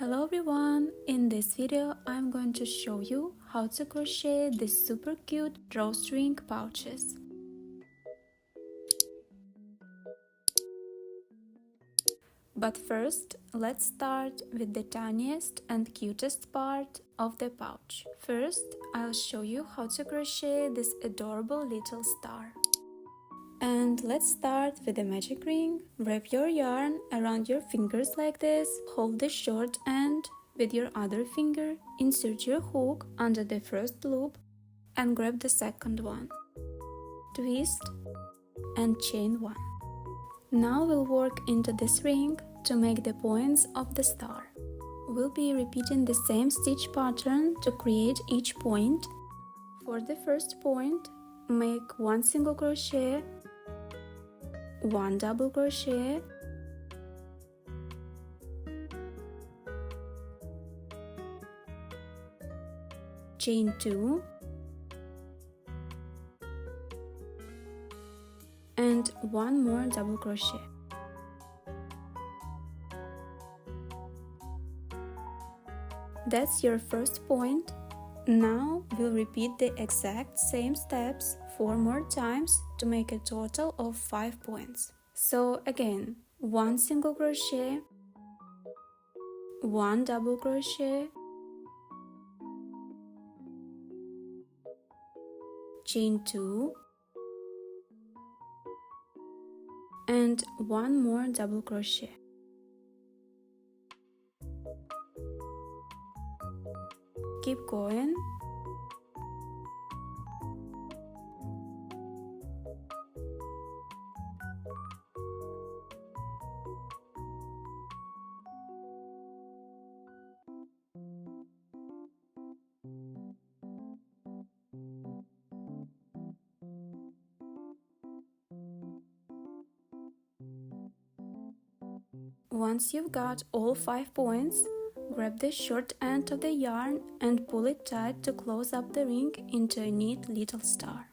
Hello everyone! In this video I'm going to show you how to crochet these super cute drawstring pouches. But first, let's start with the tiniest and cutest part of the pouch. First, I'll show you how to crochet this adorable little star. And let's start with the magic ring. Wrap your yarn around your fingers like this. Hold the short end with your other finger. Insert your hook under the first loop and grab the second one. Twist and chain one. Now we'll work into this ring to make the points of the star. We'll be repeating the same stitch pattern to create each point. For the first point, make one single crochet, one double crochet, chain 2, and one more double crochet. That's your first point. Now we'll repeat the exact same steps 4 more times to make a total of 5 points. So again, one single crochet, one double crochet, chain 2, and one more double crochet. Keep going. Once you've got all 5 points, grab the short end of the yarn and pull it tight to close up the ring into a neat little star.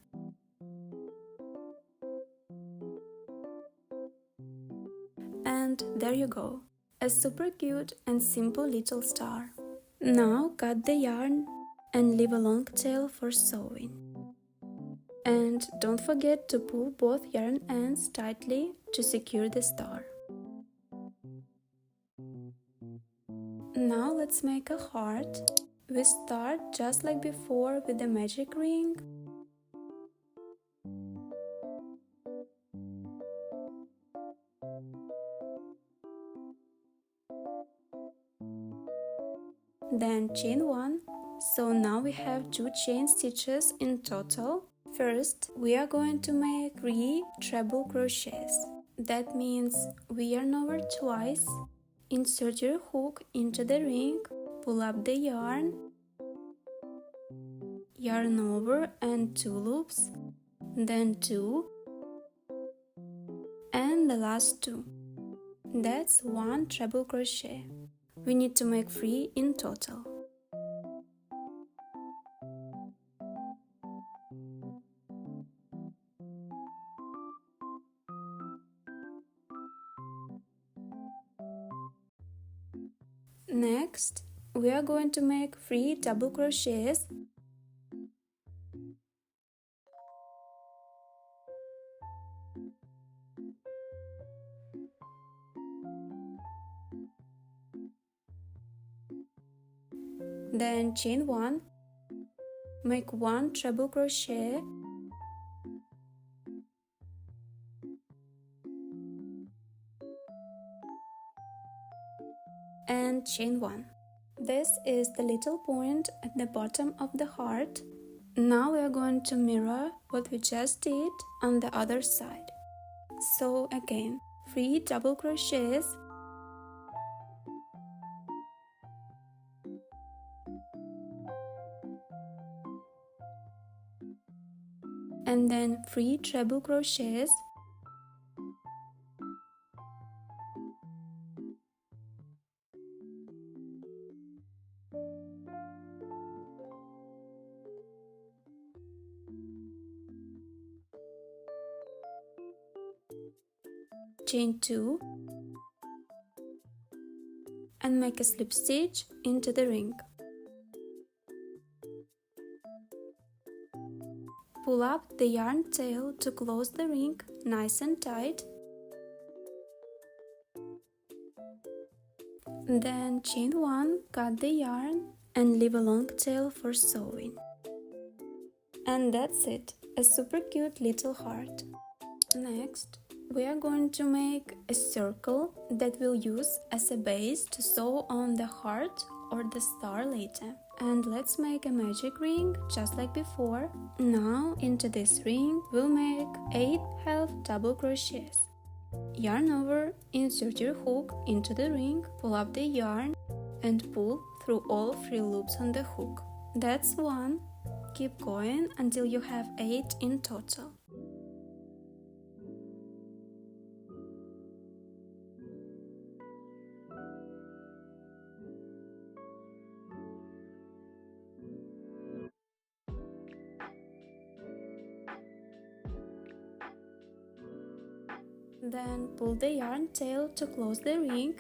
And there you go, a super cute and simple little star. Now cut the yarn and leave a long tail for sewing. And don't forget to pull both yarn ends tightly to secure the star. Now let's make a heart. We start just like before with the magic ring. Then chain 1. So now we have 2 chain stitches in total. First, we are going to make 3 treble crochets. That means we yarn over twice. Insert your hook into the ring, pull up the yarn, yarn over and 2 loops, then 2, and the last 2. That's 1 treble crochet. We need to make 3 in total. Next, we are going to make 3 double crochets. Then chain 1, make 1 treble crochet, and chain 1. This is the little point at the bottom of the heart. Now we are going to mirror what we just did on the other side. So again, 3 double crochets, and then 3 treble crochets, chain 2, and and make a slip stitch into the ring. Pull up the yarn tail to close the ring nice and tight. Then chain 1, cut the yarn and leave a long tail for sewing. And that's it, a super cute little heart. Next, we are going to make a circle that we'll use as a base to sew on the heart or the star later. And let's make a magic ring just like before. Now into this ring we'll make 8 half double crochets. Yarn over, insert your hook into the ring, pull up the yarn and pull through all 3 loops on the hook. That's 1. Keep going until you have 8 in total. Then pull the yarn tail to close the ring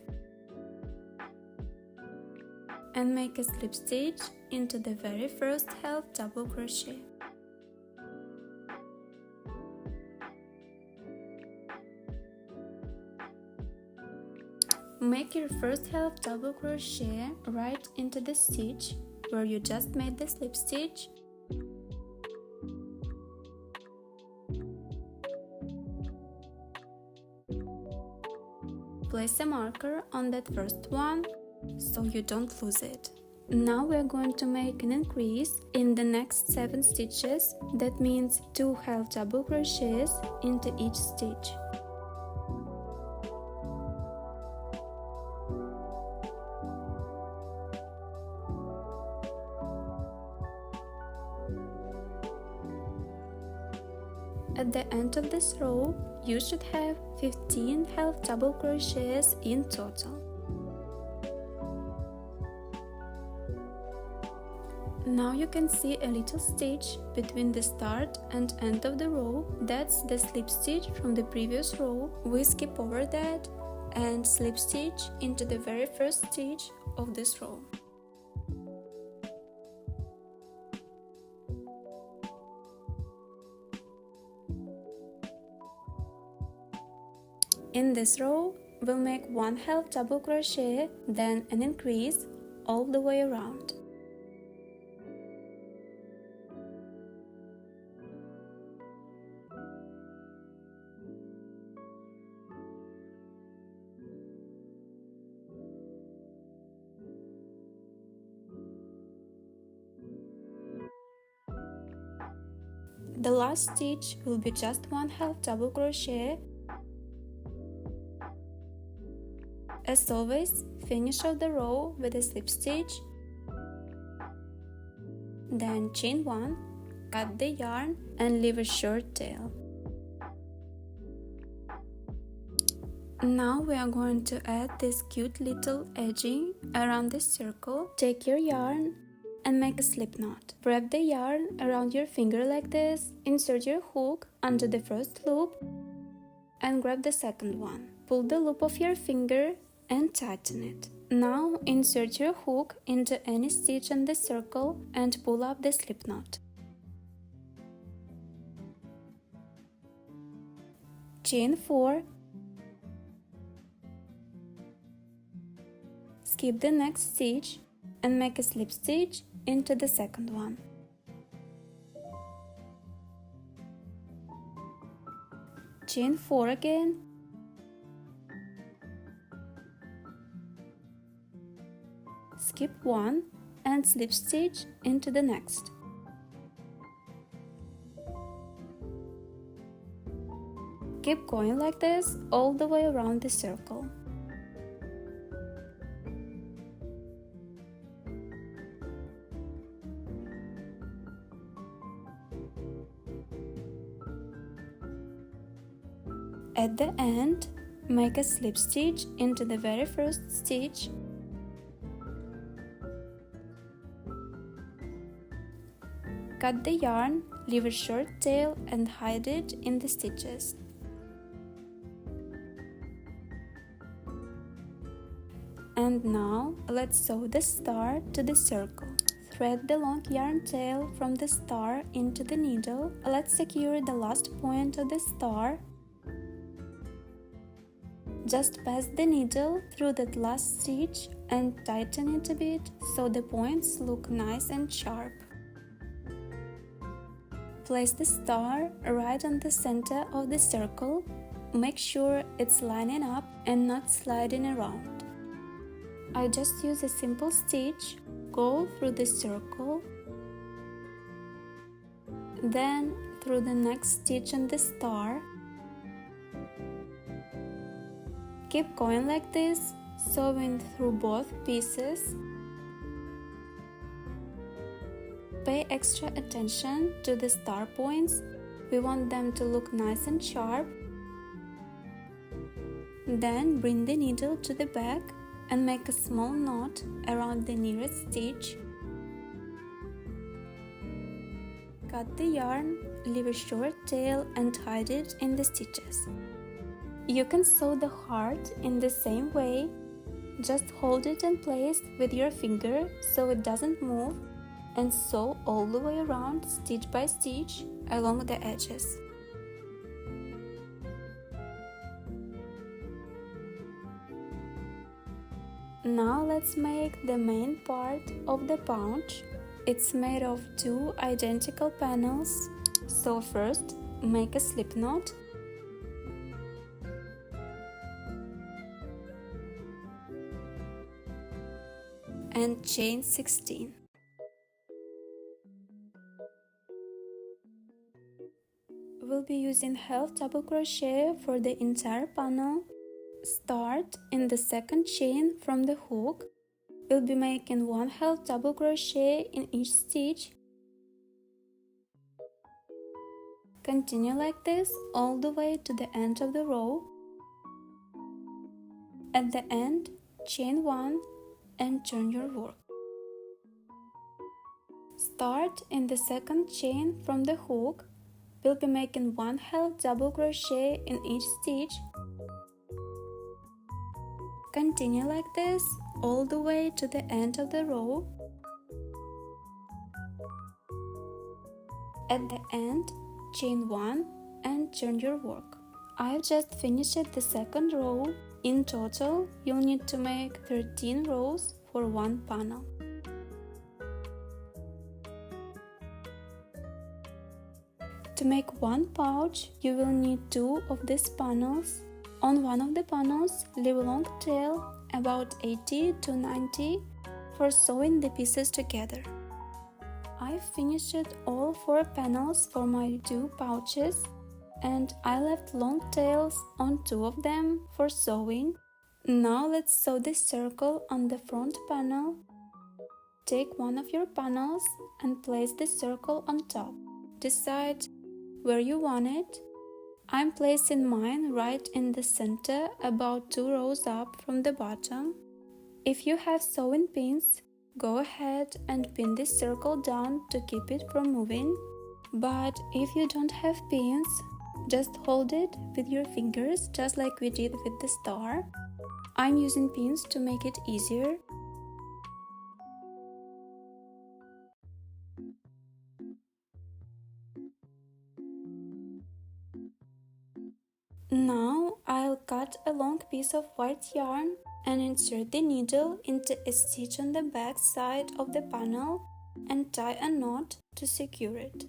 and make a slip stitch into the very first half double crochet. Make your first half double crochet right into the stitch where you just made the slip stitch. Place a marker on that first one so you don't lose it. Now we are going to make an increase in the next 7 stitches. That means 2 half double crochets into each stitch. At the end of this row, you should have 15 half double crochets in total. Now you can see a little stitch between the start and end of the row. That's the slip stitch from the previous row. We skip over that and slip stitch into the very first stitch of this row. In this row, we'll make 1 half double crochet, then an increase all the way around. The last stitch will be just 1 half double crochet. As always, finish off the row with a slip stitch, then chain 1, cut the yarn and leave a short tail. Now we are going to add this cute little edging around the circle. Take your yarn and make a slip knot. Wrap the yarn around your finger like this, insert your hook under the first loop and grab the second one. Pull the loop of your finger and tighten it. Now insert your hook into any stitch on the circle and pull up the slip knot. Chain 4. Skip the next stitch and make a slip stitch into the second one. Chain 4 again. Skip 1 and slip stitch into the next. Keep going like this all the way around the circle. At the end, make a slip stitch into the very first stitch. Cut the yarn, leave a short tail and hide it in the stitches. And Now let's sew the star to the circle. Thread the long yarn tail from the star into the needle. Let's secure the last point of the star. Just pass the needle through that last stitch and tighten it a bit so the points look nice and sharp. Place the star right on the center of the circle. Make sure it's lining up and not sliding around. I just use a simple stitch, go through the circle, then through the next stitch on the star. Keep going like this, sewing through both pieces. Pay extra attention to the star points. We want them to look nice and sharp. Then bring the needle to the back and make a small knot around the nearest stitch. Cut the yarn, leave a short tail and hide it in the stitches. You can sew the heart in the same way. Just hold it in place with your finger so it doesn't move and sew all the way around stitch by stitch along the edges. Now let's make the main part of the pouch. It's made of 2 identical panels. So first, make a slip knot. And chain 16. We'll be using half double crochet for the entire panel. Start in the second chain from the hook. We'll be making 1 half double crochet in each stitch. Continue like this all the way to the end of the row. At the end, chain 1 and turn your work. Start in the second chain from the hook. We'll be making 1 half double crochet in each stitch. Continue like this all the way to the end of the row. At the end, chain 1 and turn your work. I've just finished the second row. In total, you'll need to make 13 rows for 1 panel. To make 1 pouch, you will need 2 of these panels. On one of the panels, leave a long tail, about 80 to 90, for sewing the pieces together. I've finished all 4 panels for my 2 pouches, and I left long tails on 2 of them for sewing. Now let's sew the circle on the front panel. Take one of your panels and place the circle on top. Decide where you want it. I'm placing mine right in the center, about 2 rows up from the bottom. If you have sewing pins, go ahead and pin this circle down to keep it from moving. But if you don't have pins, just hold it with your fingers just like we did with the star. I'm using pins to make it easier. Now I'll cut a long piece of white yarn and insert the needle into a stitch on the back side of the panel and tie a knot to secure it.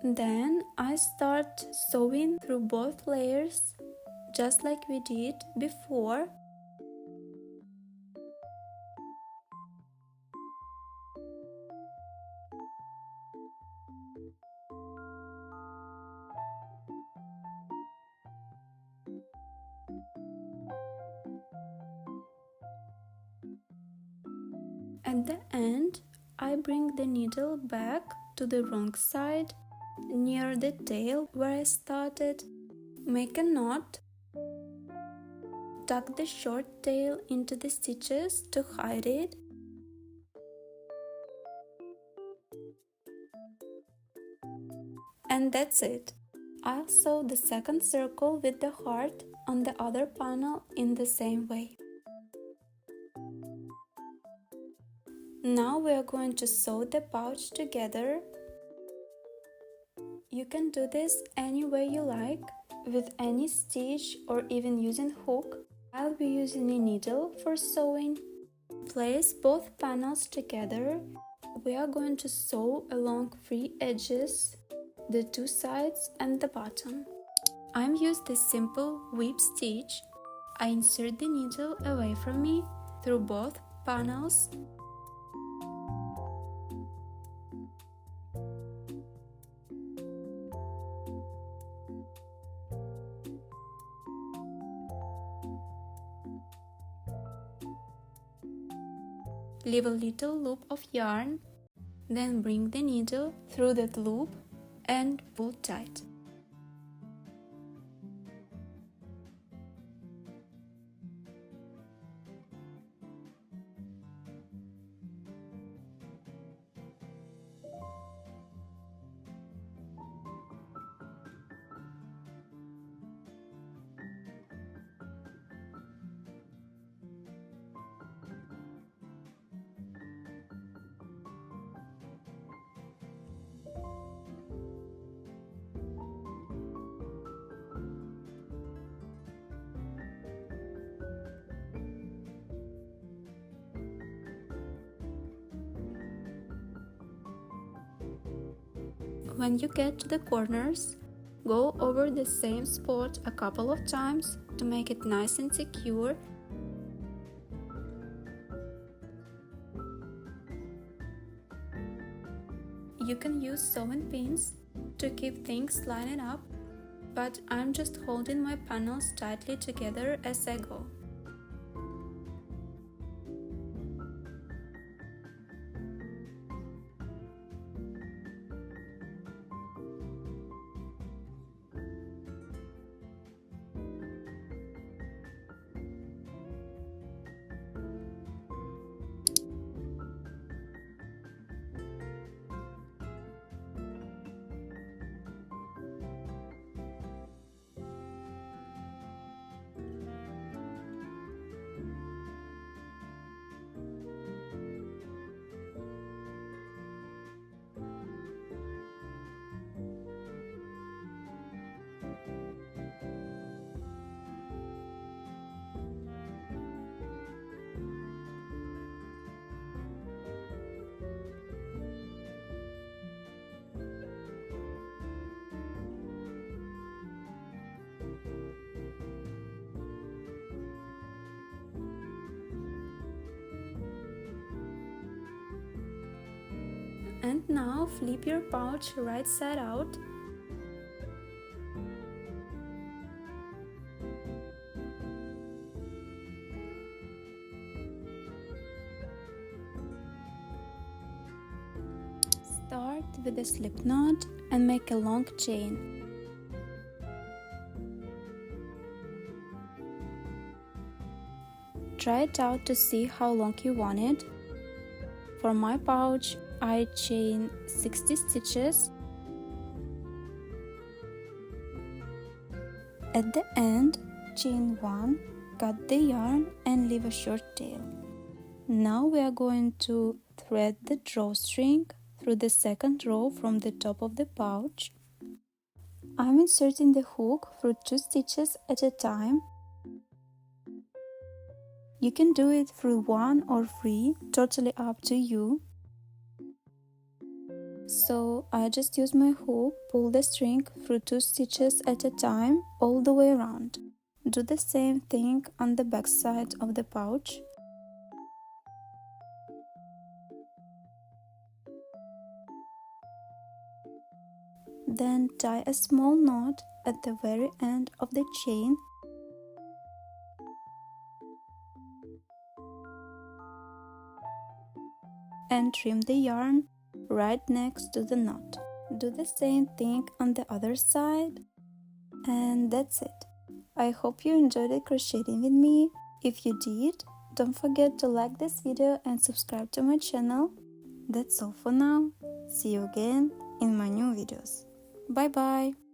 Then I start sewing through both layers just like we did before. At the end, I bring the needle back to the wrong side, near the tail where I started. Make a knot. Tuck the short tail into the stitches to hide it. And that's it. I'll sew the second circle with the heart on the other panel in the same way. Now we are going to sew the pouch together. You can do this any way you like, with any stitch or even using hook. I'll be using a needle for sewing. Place both panels together. We are going to sew along 3 edges, the 2 sides and the bottom. I'm using this simple whip stitch. I insert the needle away from me through both panels. Leave a little loop of yarn, then bring the needle through that loop and pull tight. When you get to the corners, go over the same spot a couple of times to make it nice and secure. You can use sewing pins to keep things lining up, but I'm just holding my panels tightly together as I go. And now flip your pouch right side out. Start with a slip knot and make a long chain. Try it out to see how long you want it. For my pouch, I chain 60 stitches. At the end, chain 1, cut the yarn and leave a short tail. Now we are going to thread the drawstring through the second row from the top of the pouch. I'm inserting the hook through 2 stitches at a time. You can do it through 1 or 3, totally up to you. So I just use my hook, pull the string through 2 stitches at a time all the way around. Do the same thing on the back side of the pouch. Then tie a small knot at the very end of the chain. And trim the yarn right next to the knot. Do the same thing on the other side. And that's it. I hope you enjoyed crocheting with me. If you did, don't forget to like this video and subscribe to my channel. That's all for now. See you again in my new videos. Bye bye!